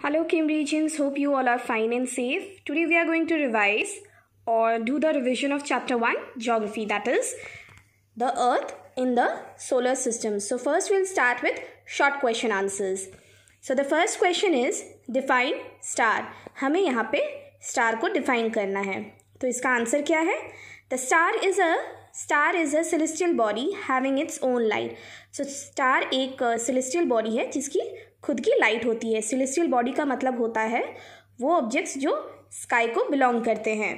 Hello Cambridgians, hope you all are fine and safe. Today we are going to revise or do the revision of chapter 1 geography, that is the earth in the solar system. So first we'll start with short question answers. So the first question is define star. हमें यहाँ पे star को define करना है. तो इसका answer क्या है? The star is a celestial body having its own light. So star एक celestial body है जिसकी खुद की लाइट होती है. सेलेस्टियल बॉडी का मतलब होता है वो ऑब्जेक्ट्स जो स्काई को बिलोंग करते हैं.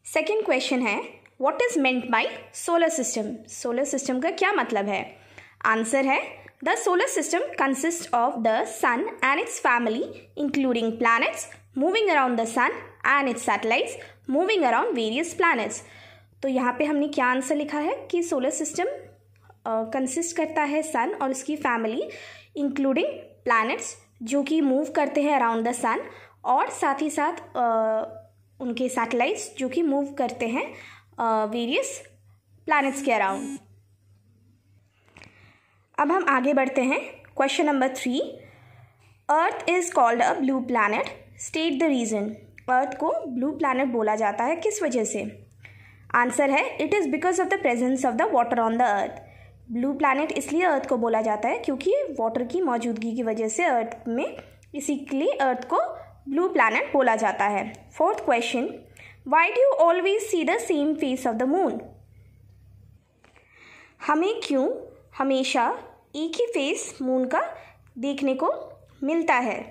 सेकेंड क्वेश्चन है what is meant by solar system. Solar system का क्या मतलब है? आंसर है the solar system consist of the sun and its family including planets moving around the sun and its satellites moving around various planets. तो यहाँ पे हमने क्या आंसर लिखा है कि सोलर सिस्टम कंसिस्ट करता है सन और उसकी फैमिली इंक्लूडिंग प्लैनेट्स जो कि मूव करते हैं अराउंड द सन और साथ ही साथ उनके सैटेलाइट्स जो कि मूव करते हैं वेरियस प्लैनेट्स के अराउंड. अब हम आगे बढ़ते हैं. Question number 3. Earth is called a blue planet. State the reason. Earth को ब्लू प्लैनेट बोला जाता है किस वजह से? आंसर है it is because of the presence of the water on the earth. Blue planet इसलिए अर्थ को बोला जाता है क्योंकि वाटर की मौजूदगी की वजह से अर्थ में, इसीलिए अर्थ को ब्लू प्लैनेट बोला जाता है. Fourth question why do you always see the same face of the moon. हमें क्यों हमेशा एक ही फेस मून का देखने को मिलता है?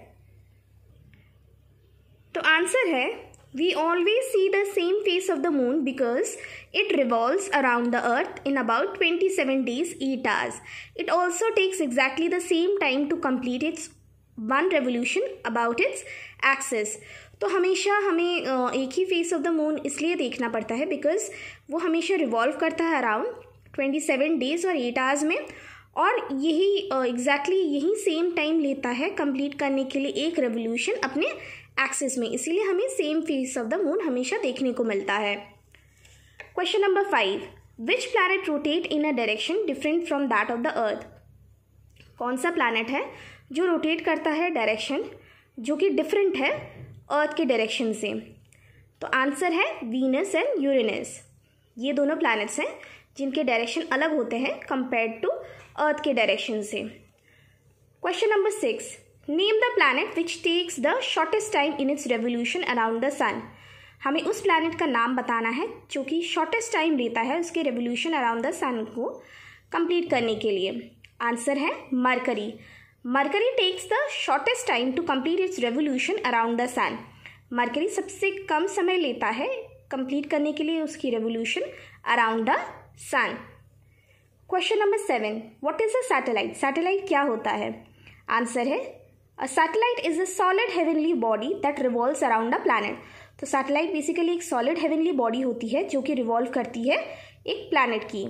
तो आंसर है we always see the same face of the moon because it revolves around the earth in about 27 days 8 hours. It also takes exactly the same time to complete its one revolution about its axis. तो हमेशा हमें एक ही face of the moon इसलिए देखना पड़ता है because वो हमेशा रिवॉल्व करता है अराउंड 27 डेज और 8 आवर्स में और यही एग्जैक्टली यही सेम टाइम लेता है कंप्लीट करने के लिए एक रेवोल्यूशन अपने एक्सिस में. इसीलिए हमें same face of the moon हमेशा देखने को मिलता है. Question number 5. Which planet rotate in a direction different from that of the earth. कौन सा प्लैनेट है जो रोटेट करता है डायरेक्शन जो कि डिफरेंट है अर्थ के डायरेक्शन से? तो आंसर है वीनस एंड यूरेनस. ये दोनों प्लैनेट्स हैं जिनके डायरेक्शन अलग होते हैं कंपेयर्ड टू अर्थ के डायरेक्शन से. Question number 6. Name the planet which takes the shortest time in its revolution around the sun. हमें उस प्लैनेट का नाम बताना है जो कि शॉर्टेस्ट टाइम लेता है उसके रेवोल्यूशन अराउंड द सन को कंप्लीट करने के लिए. आंसर है Mercury. Mercury takes the shortest time to complete its revolution around the sun. Mercury सबसे कम समय लेता है कंप्लीट करने के लिए उसकी revolution around the sun. Question number 7. What is a satellite. Satellite क्या होता है? आंसर है A satellite is a solid heavenly body that revolves around a planet. तो सैटेलाइट बेसिकली एक सॉलिड हेवनली बॉडी होती है जो कि रिवॉल्व करती है एक प्लैनेट की.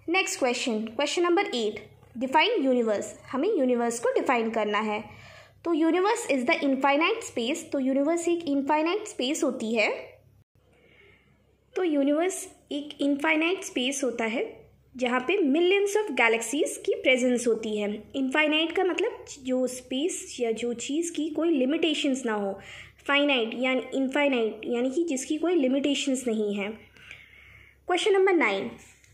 Next question number 8. Define universe. हमें यूनिवर्स को डिफाइन करना है. तो universe is the infinite space. तो यूनिवर्स एक इनफाइनाइट स्पेस होती है. तो यूनिवर्स एक इनफाइनाइट स्पेस होता है जहाँ पे मिलियंस ऑफ गैलेक्सीज की प्रेजेंस होती है. इनफाइनाइट का मतलब जो स्पेस या जो चीज़ की कोई लिमिटेशंस ना हो. फाइनाइट यानी इनफाइनाइट यानी कि जिसकी कोई लिमिटेशंस नहीं है. Question number 9.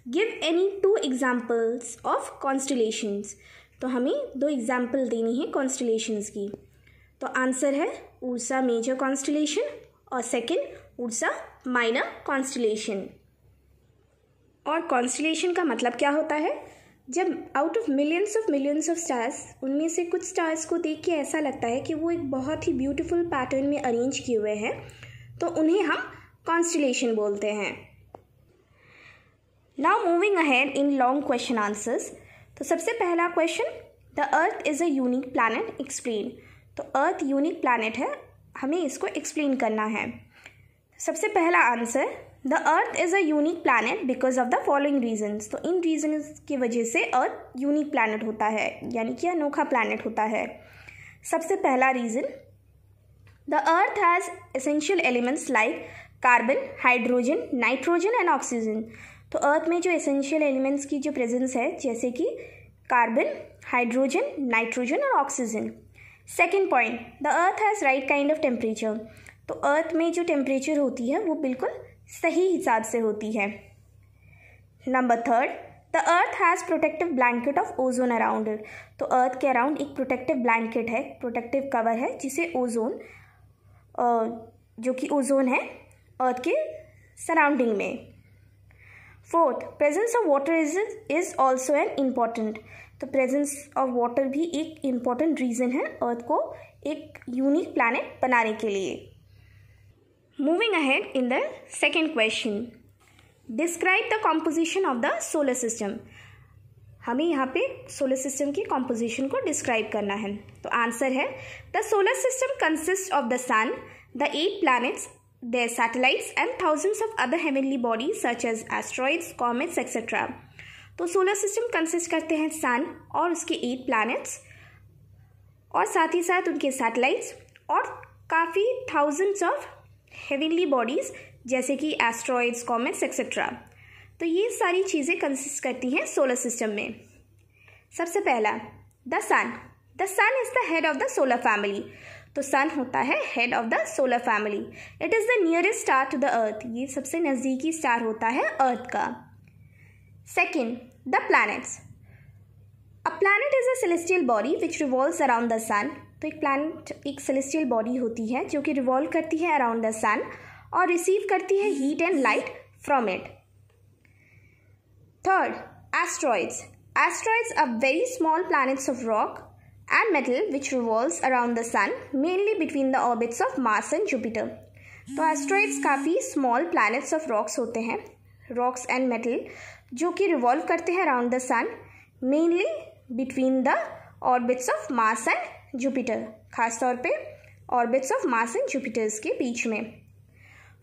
Give any 2 examples of constellations. तो हमें 2 एग्जाम्पल देनी है कॉन्स्टलेशंस की. तो आंसर है उर्सा मेजर कॉन्स्टलेशन और सेकेंड उर्सा माइनर कॉन्स्टलेशन. और कॉन्स्टलेशन का मतलब क्या होता है? जब out of millions of stars उनमें से कुछ स्टार्स को देख के ऐसा लगता है कि वो एक बहुत ही ब्यूटीफुल पैटर्न में अरेंज किए हुए हैं तो उन्हें हम कॉन्स्टलेशन बोलते हैं. Now moving ahead in long question answers. तो सबसे पहला question the earth is a unique planet explain. तो अर्थ यूनिक प्लैनेट है, हमें इसको एक्सप्लेन करना है. सबसे पहला answer the earth is a unique planet because of the following reasons. तो इन रीजन्स की वजह से अर्थ यूनिक प्लैनेट होता है यानी कि अनोखा प्लैनेट होता है. सबसे पहला reason the earth has essential elements like carbon, hydrogen, nitrogen and oxygen. तो अर्थ में जो एसेंशियल एलिमेंट्स की जो प्रेजेंस है जैसे कि कार्बन, हाइड्रोजन, नाइट्रोजन और oxygen. Second point, the earth has right kind of temperature. तो अर्थ में जो टेम्परेचर होती है वो बिल्कुल सही हिसाब से होती है। Number third, the earth has protective blanket of ozone around it. तो अर्थ के अराउंड एक प्रोटेक्टिव ब्लैंकेट है, प्रोटेक्टिव कवर है, जिसे ओजोन, जो कि ओजोन है अर्थ के सराउंडिंग में। Fourth, presence of water is also an important. तो प्रेजेंस ऑफ वाटर भी एक इम्पॉर्टेंट रीज़न है अर्थ को एक यूनिक प्लैनेट बनाने के लिए। Moving ahead in the second question, describe the composition of the solar system. हमें यहाँ पे सोलर सिस्टम की कॉम्पोजिशन को डिस्क्राइब करना है। तो आंसर है, the solar system consist of the sun, the 8 planets, their satellites and thousands of other heavenly bodies such as asteroids, comets, etc. तो सोलर सिस्टम कंसिस्ट करते हैं सन और उसके 8 planets और साथ ही साथ उनके सैटेलाइट्स और काफ़ी थाउजेंड्स ऑफ हेवनली बॉडीज़ जैसे कि एस्ट्रॉइड्स, कॉमेट्स एक्सेट्रा। तो ये सारी चीज़ें कंसिस्ट करती हैं सोलर सिस्टम में। सबसे पहला, the sun. The sun is the head of the solar family. तो सन होता है head of the solar family. It is the nearest star to the Earth. ये सबसे नज़दीकी स्टार होता है अर्थ का। Second, the planets. A planet is a celestial body which revolves around the sun. तो एक प्लैनेट एक सेलेस्टियल बॉडी होती है जो कि रिवॉल्व करती है अराउंड द सन और रिसीव करती है heat and light from it. Third, asteroids. Asteroids are very small planets of rock and metal which revolves around the sun mainly between the orbits of Mars and Jupiter. तो asteroids काफ़ी small planets of rocks होते हैं, rocks and metal, जो कि revolve करते हैं around the sun mainly between the orbits of Mars and Jupiter, खासतौर पे orbits of Mars and Jupiters के बीच में।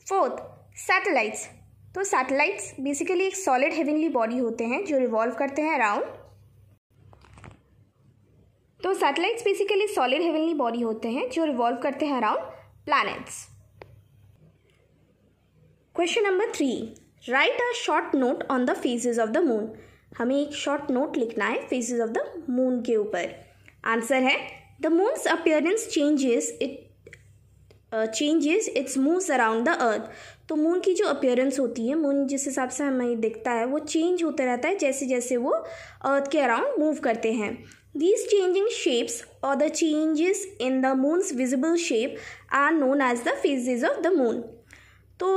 Fourth, satellites. तो सैटेलाइट्स बेसिकली एक सॉलिड हेवनली बॉडी होते हैं जो रिवॉल्व करते हैं अराउंड। तो satellites basically solid heavenly body होते हैं जो रिवॉल्व करते हैं around planets. Question number 3, write a short note on the phases of the moon. हमें एक शॉर्ट नोट लिखना है फेजेस ऑफ द मून के ऊपर। आंसर है, the moons appearance changes it's moves around the earth. तो मून की जो अपीयरेंस होती है, मून जिस हिसाब से हमें दिखता है वो चेंज होता रहता है जैसे जैसे वो अर्थ के अराउंड मूव करते हैं। These changing shapes or the changes in the moon's visible shape are known as the phases of the moon. तो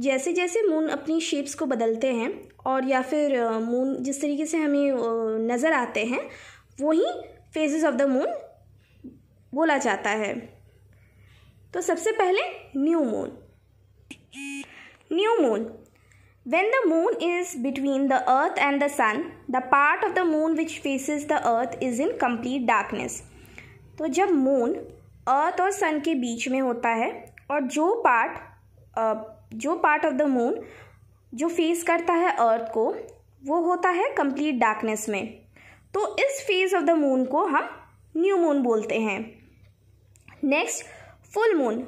जैसे जैसे मून अपनी शेप्स को बदलते हैं और या फिर मून जिस तरीके से हमें नज़र आते हैं वही फेजेस ऑफ द मून बोला जाता है। तो सबसे पहले new moon. New moon, when the moon is between the earth and the sun, the part of the moon which faces the earth is in complete darkness. तो जब moon earth और सन के बीच में होता है और जो पार्ट ऑफ द मून जो फेस करता है अर्थ को वो होता है कंप्लीट डार्कनेस में। तो इस फेज ऑफ द मून को हम न्यू मून बोलते हैं। Next, full moon.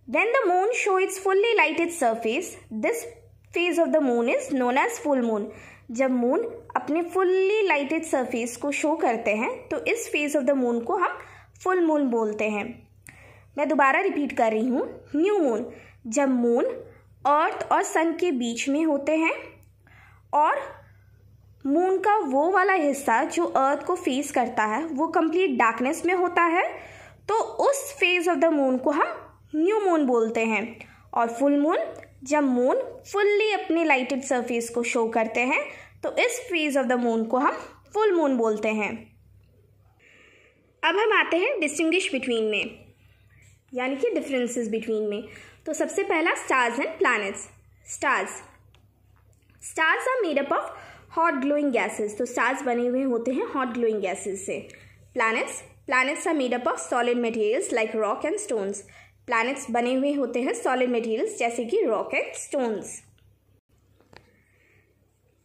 When the moon shows its fully lighted surface, this phase of the moon is known as full moon. जब मून अपने फुल्ली लाइटेड सरफेस को show करते हैं तो इस फेज ऑफ द मून को हम फुल मून बोलते हैं। मैं दोबारा रिपीट कर रही हूँ, न्यू मून, जब मून अर्थ और सन के बीच में होते हैं और मून का वो वाला हिस्सा जो अर्थ को फेस करता है वो कंप्लीट डार्कनेस में होता है, तो उस फेज ऑफ द मून को हम न्यू मून बोलते हैं। और फुल मून, जब मून फुल्ली अपने लाइटेड सरफेस को शो करते हैं तो इस फेज ऑफ द मून को हम फुल मून बोलते हैं। अब हम आते हैं डिस्टिंग्विश बिटवीन में, यानी कि डिफरेंसेस बिटवीन में। तो सबसे पहला, stars and planets. Stars are made up of hot glowing gases. तो स्टार्स बने हुए होते हैं हॉट ग्लोइंग गैसेस से। Planets are made up of solid materials like rock and stones. Planets बने हुए होते हैं सॉलिड मटेरियल्स जैसे कि rock and stones.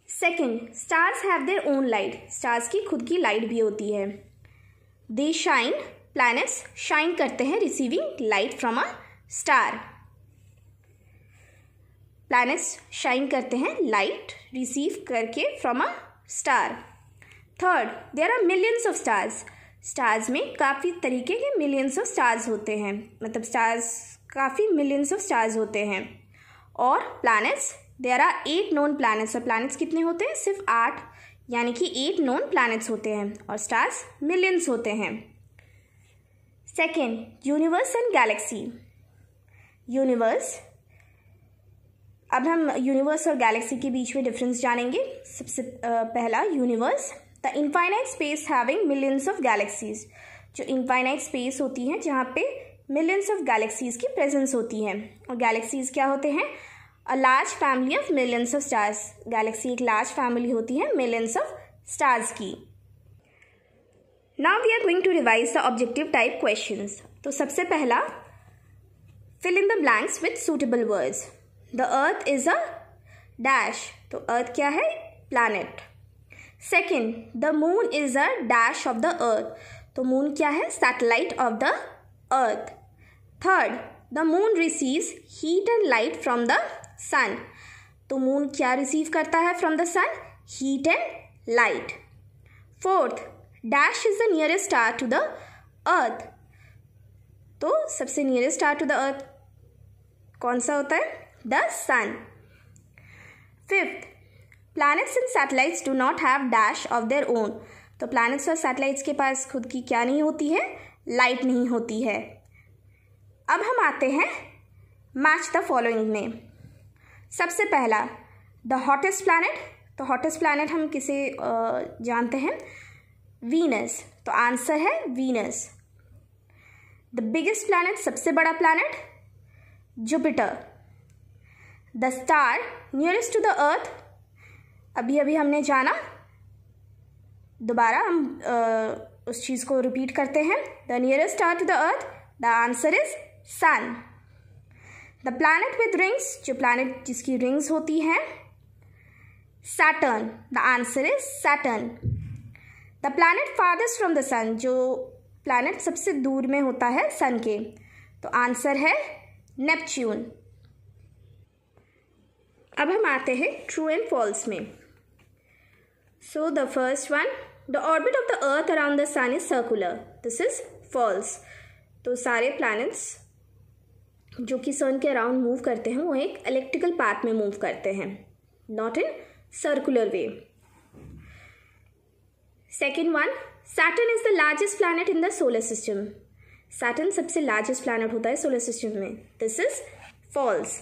Second, stars have their own light. Stars की खुद की लाइट भी होती है। दे शाइन, प्लैनेट्स शाइन करते हैं receiving light from a star. Planets shine करते हैं लाइट रिसीव करके from a star. Third, there are millions of stars. Stars में काफ़ी तरीके के मिलियंस ऑफ स्टार्स होते हैं, मतलब स्टार्स काफ़ी मिलियंस ऑफ स्टार्स होते हैं. और planets, there are 8 known planets. और प्लैनेट्स कितने होते हैं? सिर्फ 8, यानी कि 8 नोन प्लैनेट्स होते हैं. और स्टार्स मिलियंस होते हैं. Second, universe and Galaxy. Universe, अब हम यूनिवर्स और गैलेक्सी के बीच में डिफरेंस जानेंगे. सबसे पहला, universe, the infinite space having millions of galaxies. जो इनफाइनाइट स्पेस होती है जहाँ पे मिलियंस ऑफ गैलेक्सीज की प्रेजेंस होती है. और गैलेक्सीज क्या होते हैं? A large family of millions of stars. Galaxy एक लार्ज फैमिली होती है मिलियंस ऑफ स्टार्स की. Now we are going to revise the objective type questions. तो सबसे पहला, fill in the blanks with suitable words. The earth is a dash. तो earth क्या है? planet. Second, the moon is a dash of the earth. तो moon क्या है? satellite of the earth. Third, the moon receives heat and light from the sun. तो moon क्या receive करता है from the sun? heat and light. Fourth, dash is the nearest star to the earth. तो सबसे nearest star to the earth कौन सा होता है? The sun. Fifth, planets and satellites do not have dash of their own. तो planets और satellites के पास खुद की क्या नहीं होती है? लाइट नहीं होती है. अब हम आते हैं मैच द फॉलोइंग में. सबसे पहला, द हॉटेस्ट प्लैनेट. तो हॉटेस्ट प्लैनेट हम किसे जानते हैं? वीनस. तो आंसर है वीनस. द बिगेस्ट प्लैनेट, सबसे बड़ा planet, Jupiter. The star nearest to the earth, अभी अभी हमने जाना, दोबारा हम उस चीज़ को रिपीट करते हैं. The nearest star to the Earth, the answer is sun. The planet with rings, जो प्लैनेट जिसकी रिंग्स होती हैं, Saturn. The answer is Saturn. The planet farthest from the sun, जो प्लैनेट सबसे दूर में होता है सन के, तो आंसर है नेपच्यून. अब हम आते हैं ट्रू एंड फॉल्स में. So the first one, the orbit of the earth around the sun is circular. This is false. तो सारे प्लैनेट्स जो कि सन के अराउंड मूव करते हैं वो एक इलेक्ट्रिकल पाथ में मूव करते हैं, not in circular way. Second one, Saturn is the largest planet in the solar system. Saturn सबसे लार्जेस्ट प्लैनेट होता है सोलर सिस्टम में. This is false.